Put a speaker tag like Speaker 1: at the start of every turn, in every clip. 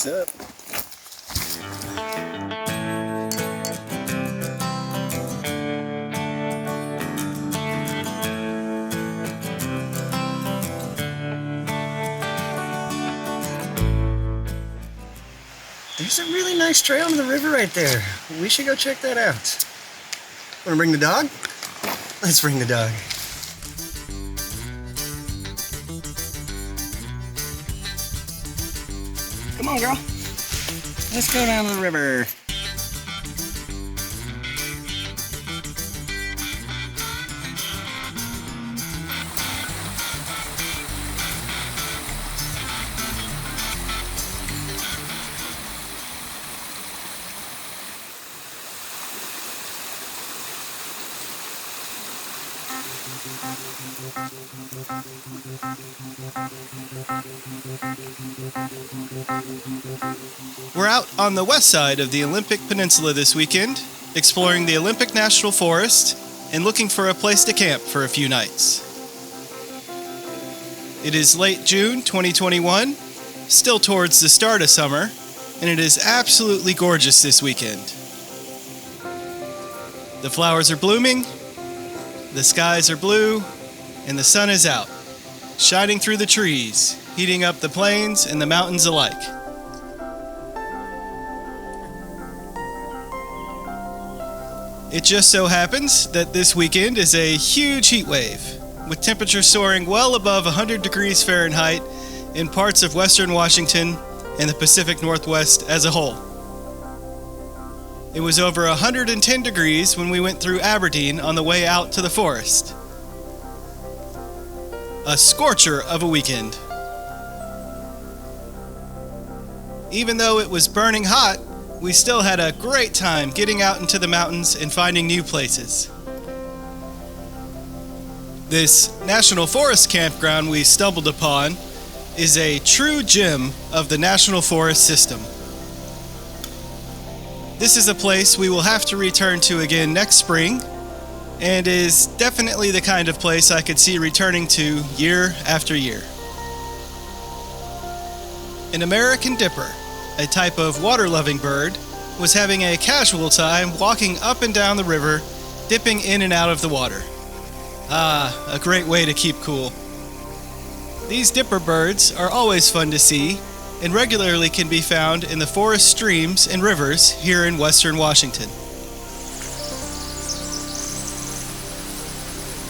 Speaker 1: What's up? There's a really nice trail in the river right there. We should go check that out. Wanna bring the dog? Let's bring the dog. Come on, girl. Let's go down to the river.
Speaker 2: We're out on the west side of the Olympic Peninsula this weekend, exploring the Olympic National Forest and looking for a place to camp for a few nights. It is late June 2021, still towards the start of summer, and it is absolutely gorgeous this weekend. The flowers are blooming, the skies are blue, and the sun is out, shining through the trees, heating up the plains and the mountains alike. It just so happens that this weekend is a huge heat wave, with temperatures soaring well above 100 degrees Fahrenheit in parts of western Washington and the Pacific Northwest as a whole. It was over 110 degrees when we went through Aberdeen on the way out to the forest. A scorcher of a weekend. Even though it was burning hot, we still had a great time getting out into the mountains and finding new places. This National Forest campground we stumbled upon is a true gem of the National Forest system. This is a place we will have to return to again next spring, and is definitely the kind of place I could see returning to year after year. An American dipper, a type of water-loving bird, was having a casual time walking up and down the river, dipping in and out of the water. Ah, a great way to keep cool. These dipper birds are always fun to see, and regularly can be found in the forest streams and rivers here in western Washington.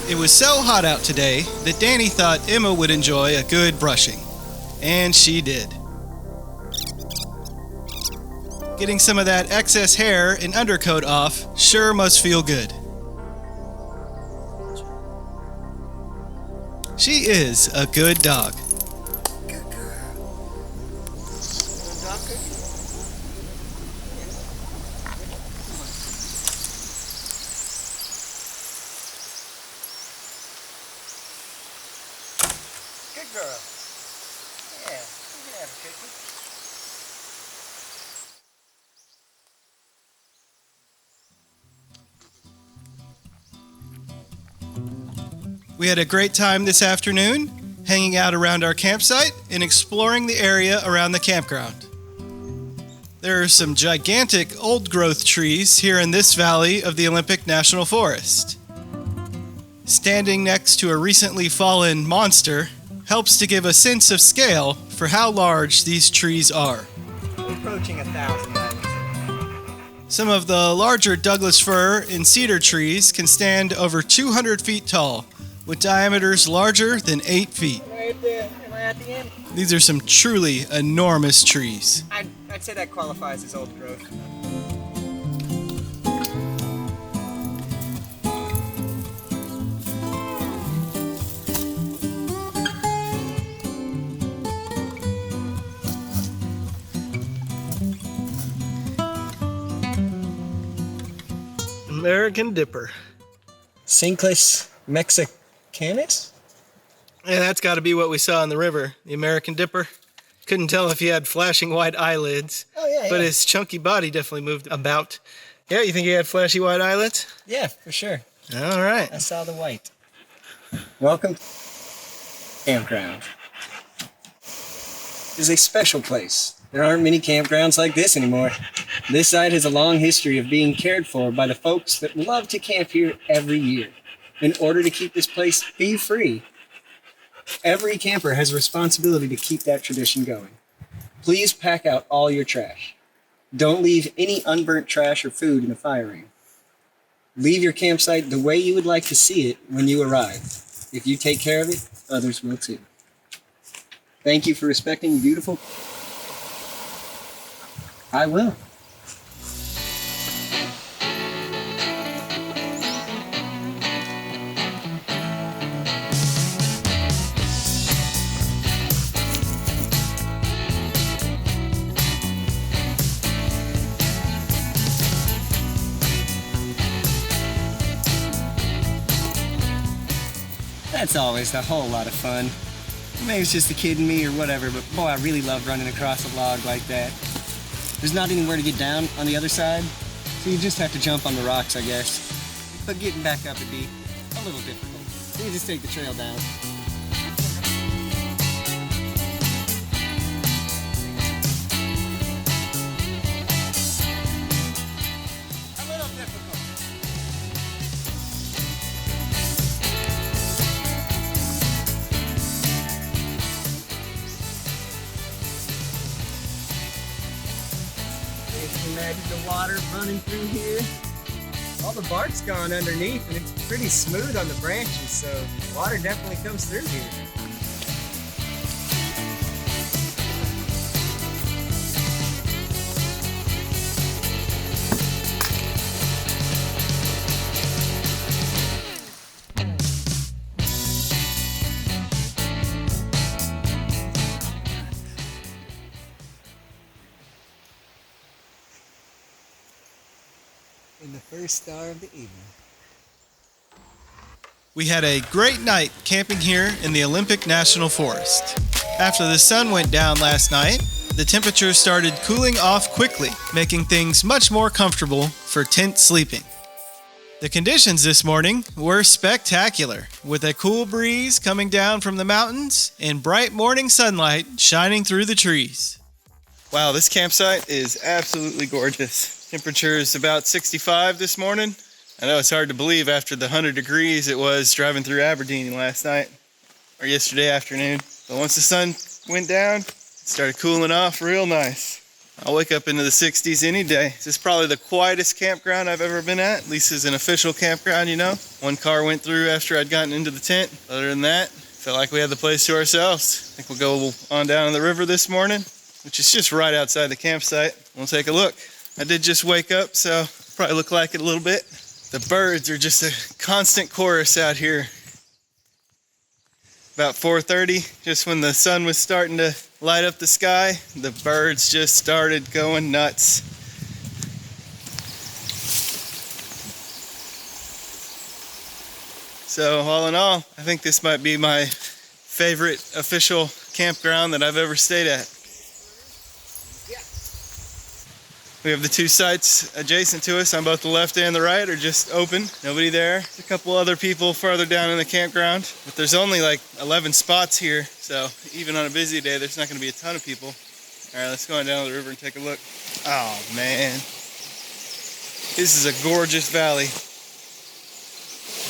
Speaker 2: It was so hot out today that Danny thought Emma would enjoy a good brushing. And she did. Getting some of that excess hair and undercoat off sure must feel good. She is a good dog.
Speaker 1: Good girl. Good dog, Cookie? Good girl. Yeah, you can have a Cookie.
Speaker 2: We had a great time this afternoon, hanging out around our campsite and exploring the area around the campground. There are some gigantic old-growth trees here in this valley of the Olympic National Forest. Standing next to a recently fallen monster helps to give a sense of scale for how large these trees are.
Speaker 1: Approaching 1,000, I would say.
Speaker 2: Some of the larger Douglas fir and cedar trees can stand over 200 feet tall, with diameters larger than 8 feet.
Speaker 1: Right there. Am I at the end?
Speaker 2: These are some truly enormous trees.
Speaker 1: I'd say that qualifies as old growth.
Speaker 2: American dipper.
Speaker 1: Cinclus mexicanus?
Speaker 2: Yeah, that's got to be what we saw in the river, the American dipper. Couldn't tell if he had flashing white eyelids,
Speaker 1: Oh, yeah,
Speaker 2: but
Speaker 1: yeah.
Speaker 2: his chunky body definitely moved about. Yeah, you think he had flashy white eyelids?
Speaker 1: Yeah, for sure.
Speaker 2: All right.
Speaker 1: I saw the white. Welcome to Campground. It is a special place There aren't many campgrounds like this anymore. This site has a long history of being cared for by the folks that love to camp here every year. In order to keep this place fee-free, every camper has a responsibility to keep that tradition going. Please pack out all your trash. Don't leave any unburnt trash or food in the fire ring. Leave your campsite the way you would like to see it when you arrive. If you take care of it, others will too. Thank you for respecting beautiful. I will. That's always a whole lot of fun. Maybe it's just a kid in me or whatever, but boy, I really love running across a log like that. There's not anywhere to get down on the other side, so you just have to jump on the rocks, I guess. But getting back up would be a little difficult. So you just take the trail down. A little difficult. Imagine the water running through here. All the bark's gone underneath and it's pretty smooth on the branches, so water definitely comes through here. And the first star of the evening.
Speaker 2: We had a great night camping here in the Olympic National Forest. After the sun went down last night, the temperature started cooling off quickly, making things much more comfortable for tent sleeping. The conditions this morning were spectacular, with a cool breeze coming down from the mountains and bright morning sunlight shining through the trees. Wow, this campsite is absolutely gorgeous. Temperature is about 65 this morning. I know it's hard to believe after the 100 degrees it was driving through Aberdeen last night or yesterday afternoon. But once the sun went down, it started cooling off real nice. I'll wake up into the 60s any day. This is probably the quietest campground I've ever been at least as an official campground, you know. One car went through after I'd gotten into the tent. Other than that, felt like we had the place to ourselves. I think we'll go on down to the river this morning, which is just right outside the campsite. We'll take a look. I did just wake up, so probably look like it a little bit. The birds are just a constant chorus out here. About 4:30, just when the sun was starting to light up the sky, the birds just started going nuts. So all in all, I think this might be my favorite official campground that I've ever stayed at. We have the two sites adjacent to us on both the left and the right are just open. Nobody there. There's a couple other people farther down in the campground, but there's only like 11 spots here. So even on a busy day, there's not going to be a ton of people. All right, let's go on down to the river and take a look. Oh man, this is a gorgeous valley.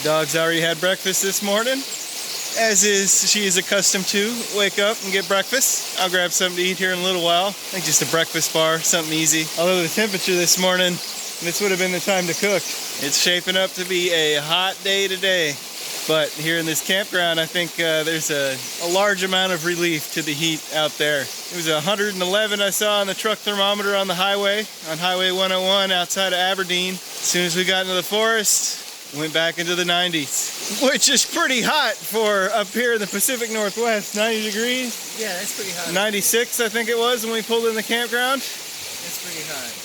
Speaker 2: Dog's already had breakfast this morning, as she is accustomed to. Wake up and get breakfast. I'll grab something to eat here in a little while. I think just a breakfast bar, something easy. Although the temperature this morning, this would have been the time to cook. It's shaping up to be a hot day today. But here in this campground, I think there's a large amount of relief to the heat out there. It was 111 I saw on the truck thermometer on the highway, on Highway 101 outside of Aberdeen. As soon as we got into the forest, went back into the 90s, which is pretty hot for up here in the Pacific Northwest. 90 degrees.
Speaker 1: Yeah, that's pretty hot.
Speaker 2: 96, I think it was, when we pulled in the campground.
Speaker 1: That's pretty hot.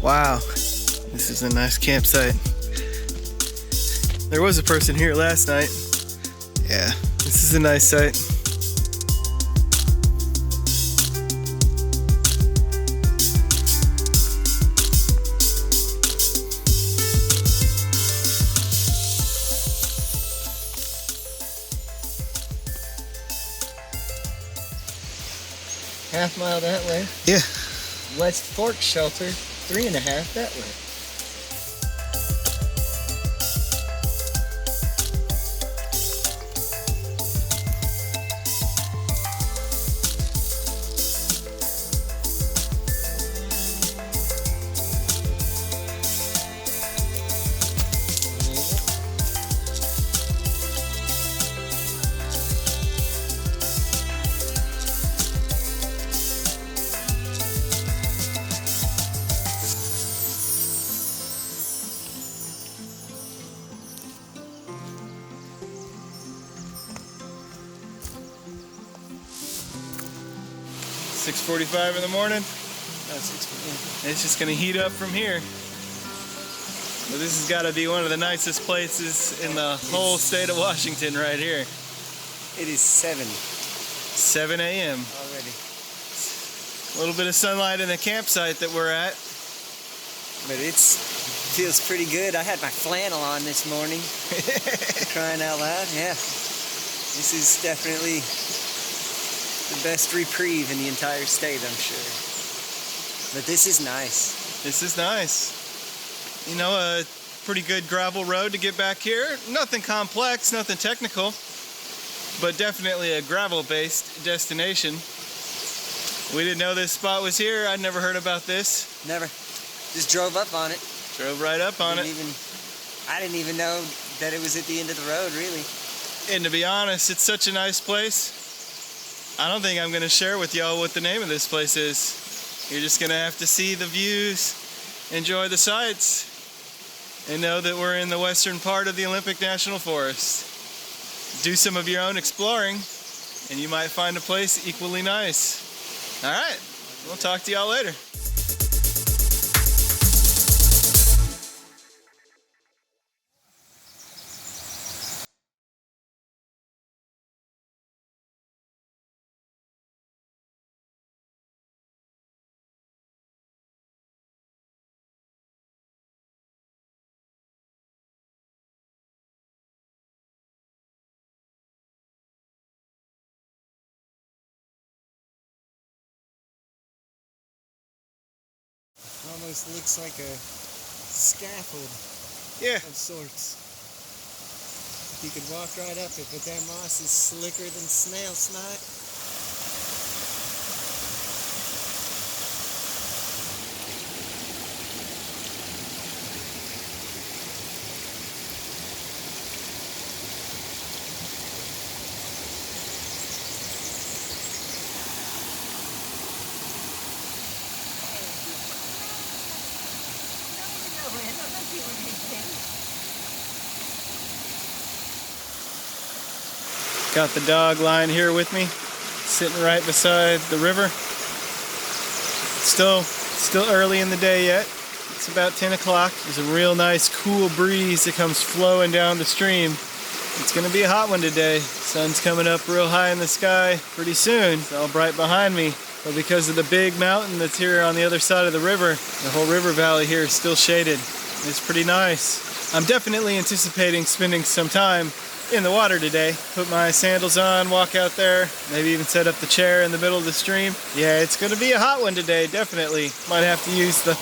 Speaker 2: Wow, this is a nice campsite. There was a person here last night. Yeah, This is a nice site.
Speaker 1: Half mile that way.
Speaker 2: Yeah.
Speaker 1: West Fork Shelter, 3.5 that way.
Speaker 2: .45 in the morning.
Speaker 1: That's 6
Speaker 2: It's just gonna heat up from here. But this has got to be one of the nicest places in the whole state of Washington right here.
Speaker 1: It is 7
Speaker 2: a.m.
Speaker 1: already.
Speaker 2: A little bit of sunlight in the campsite that we're at.
Speaker 1: But it feels pretty good. I had my flannel on this morning. Crying out loud, yeah. This is definitely the best reprieve in the entire state, I'm sure. But this is nice.
Speaker 2: This is nice. You know, a pretty good gravel road to get back here. Nothing complex, nothing technical, but definitely a gravel-based destination. We didn't know this spot was here. I'd never heard about this.
Speaker 1: Never. Just drove up on it.
Speaker 2: Drove right up on it.
Speaker 1: I didn't even know that it was at the end of the road, really.
Speaker 2: And to be honest, it's such a nice place. I don't think I'm going to share with y'all what the name of this place is. You're just going to have to see the views, enjoy the sights, and know that we're in the western part of the Olympic National Forest. Do some of your own exploring, and you might find a place equally nice. All right, we'll talk to y'all later.
Speaker 1: Almost looks like a scaffold of sorts. You could walk right up it, but that moss is slicker than snail snot.
Speaker 2: Got the dog lying here with me, sitting right beside the river. Still early in the day yet. It's about 10 o'clock. There's a real nice cool breeze that comes flowing down the stream. It's gonna be a hot one today. Sun's coming up real high in the sky pretty soon. It's all bright behind me. But because of the big mountain that's here on the other side of the river, the whole river valley here is still shaded. It's pretty nice. I'm definitely anticipating spending some time in the water today. Put my sandals on, walk out there, maybe even set up the chair in the middle of the stream. Yeah, it's gonna be a hot one today, definitely. Might have to use the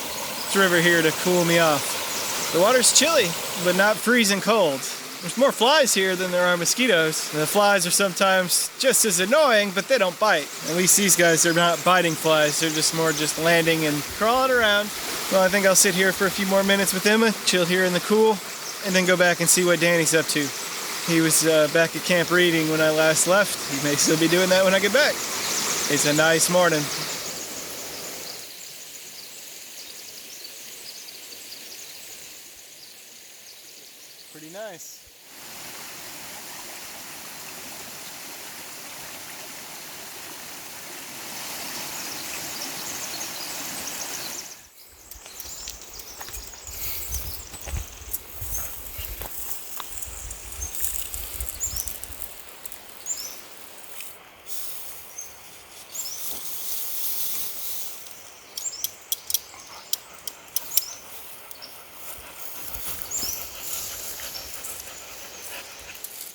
Speaker 2: river here to cool me off. The water's chilly, but not freezing cold. There's more flies here than there are mosquitoes. The flies are sometimes just as annoying, but they don't bite. At least these guys are not biting flies. They're just more just landing and crawling around. Well, I think I'll sit here for a few more minutes with Emma, chill here in the cool, and then go back and see what Danny's up to. He was back at camp reading when I last left. He may still be doing that when I get back. It's a nice morning. Pretty nice.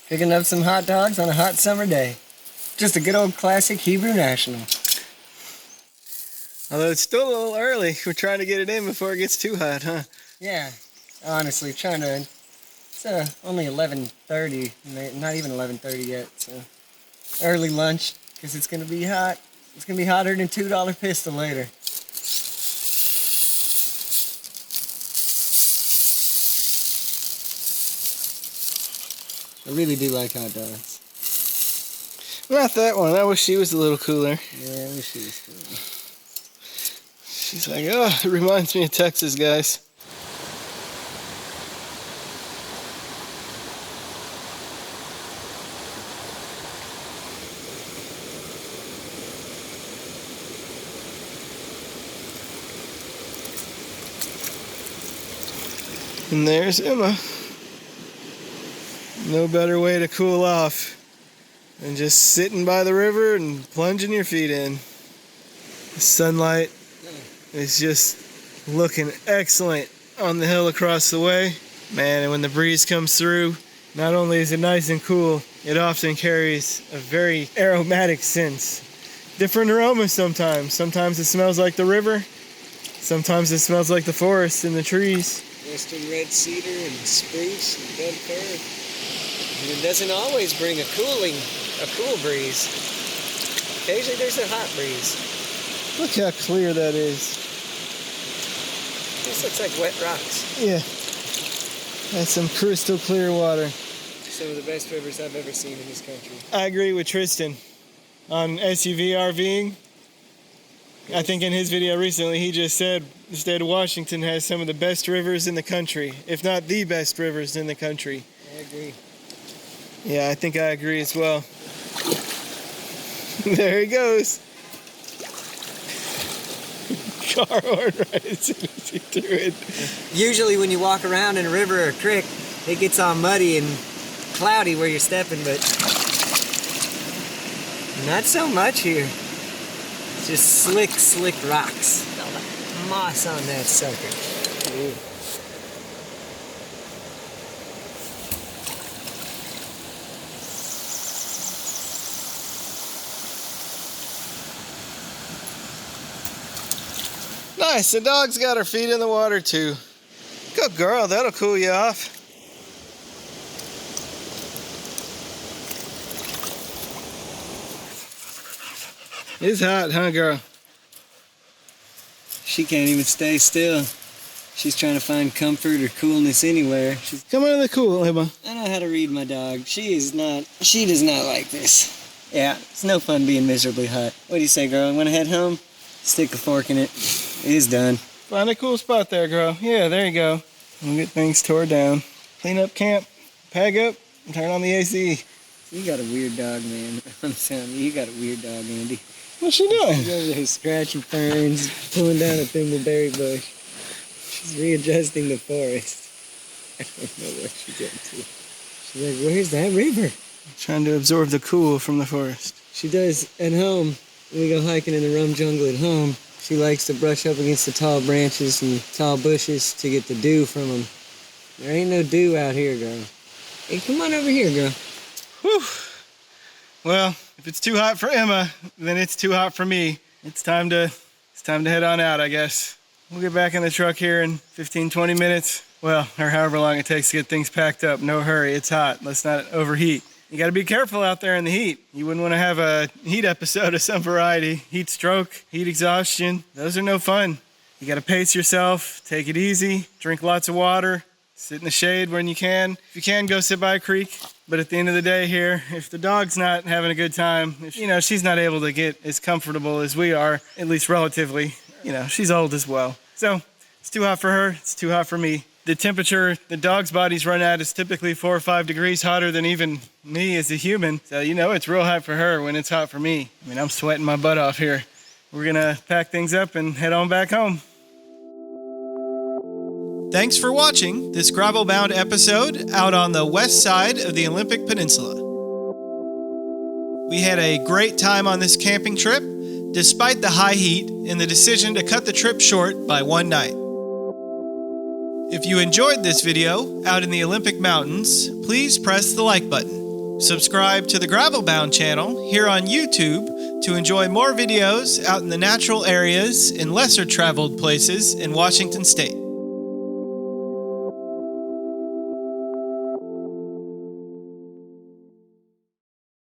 Speaker 1: Picking up some hot dogs on a hot summer day. Just a good old classic Hebrew national.
Speaker 2: Although it's still a little early. We're trying to get it in before it gets too hot, huh?
Speaker 1: Yeah, honestly, it's only 11:30, not even 11:30 yet, so early lunch, because it's going to be hot. It's going to be hotter than $2 pistol later. I really do like hot dogs.
Speaker 2: Not that one. I wish she was a little cooler.
Speaker 1: Yeah, I wish she was cooler.
Speaker 2: She's like, oh, it reminds me of Texas, guys. And there's Emma. No better way to cool off than just sitting by the river and plunging your feet in. The sunlight is just looking excellent on the hill across the way. Man, and when the breeze comes through, not only is it nice and cool, it often carries a very aromatic sense. Different aromas sometimes. Sometimes it smells like the river. Sometimes it smells like the forest and the trees.
Speaker 1: Western red cedar and spruce and bud fir. And it doesn't always bring a cool breeze. Occasionally there's a hot breeze.
Speaker 2: Look how clear that is.
Speaker 1: This looks like wet rocks.
Speaker 2: Yeah. That's some crystal clear water.
Speaker 1: Some of the best rivers I've ever seen in this country.
Speaker 2: I agree with Tristan on SUV RVing. I think in his video recently he just said the state of Washington has some of the best rivers in the country, if not the best rivers in the country.
Speaker 1: I agree.
Speaker 2: Yeah, I think I agree as well. There he goes. Car horn right as soon as he threw it.
Speaker 1: Usually when you walk around in a river or a creek, it gets all muddy and cloudy where you're stepping, but not so much here. It's just slick rocks. All the moss on that sucker. Ooh.
Speaker 2: Nice, the dog's got her feet in the water too. Good girl, that'll cool you off. It's hot, huh, girl?
Speaker 1: She can't even stay still. She's trying to find comfort or coolness anywhere.
Speaker 2: Come on in the cool, Emma.
Speaker 1: I know how to read my dog. She does not like this. Yeah, it's no fun being miserably hot. What do you say, girl? Want to head home? Stick a fork in it. It is done.
Speaker 2: Find a cool spot there, girl. Yeah, there you go. We'll get things tore down. Clean up camp, pack up, and turn on the AC.
Speaker 1: You got a weird dog, man. I'm telling you, you got a weird dog, Andy.
Speaker 2: What's she doing?
Speaker 1: She's over there scratching ferns, pulling down a thimbleberry bush. She's readjusting the forest. I don't know what she's into. She's like, where's that river?
Speaker 2: Trying to absorb the cool from the forest.
Speaker 1: She does at home. When we go hiking in the rum jungle at home, she likes to brush up against the tall branches and tall bushes to get the dew from them. There ain't no dew out here, girl. Hey, come on over here, girl.
Speaker 2: Whew. Well, if it's too hot for Emma, then it's too hot for me. It's time to head on out, I guess. We'll get back in the truck here in 15, 20 minutes. Well, or however long it takes to get things packed up. No hurry, it's hot. Let's not overheat. You got to be careful out there in the heat. You wouldn't want to have a heat episode of some variety. Heat stroke, heat exhaustion. Those are no fun. You got to pace yourself, take it easy, drink lots of water, sit in the shade when you can. If you can, go sit by a creek. But at the end of the day here, if the dog's not having a good time, if, she's not able to get as comfortable as we are, at least relatively, she's old as well. So it's too hot for her. It's too hot for me. The temperature the dog's bodies run at is typically 4 or 5 degrees hotter than even me as a human. So, it's real hot for her when it's hot for me. I mean, I'm sweating my butt off here. We're going to pack things up and head on back home. Thanks for watching this gravel-bound episode out on the west side of the Olympic Peninsula. We had a great time on this camping trip, despite the high heat and the decision to cut the trip short by one night. If you enjoyed this video out in the Olympic Mountains, please press the like button. Subscribe to the Gravelbound channel here on YouTube to enjoy more videos out in the natural areas in lesser traveled places in Washington State.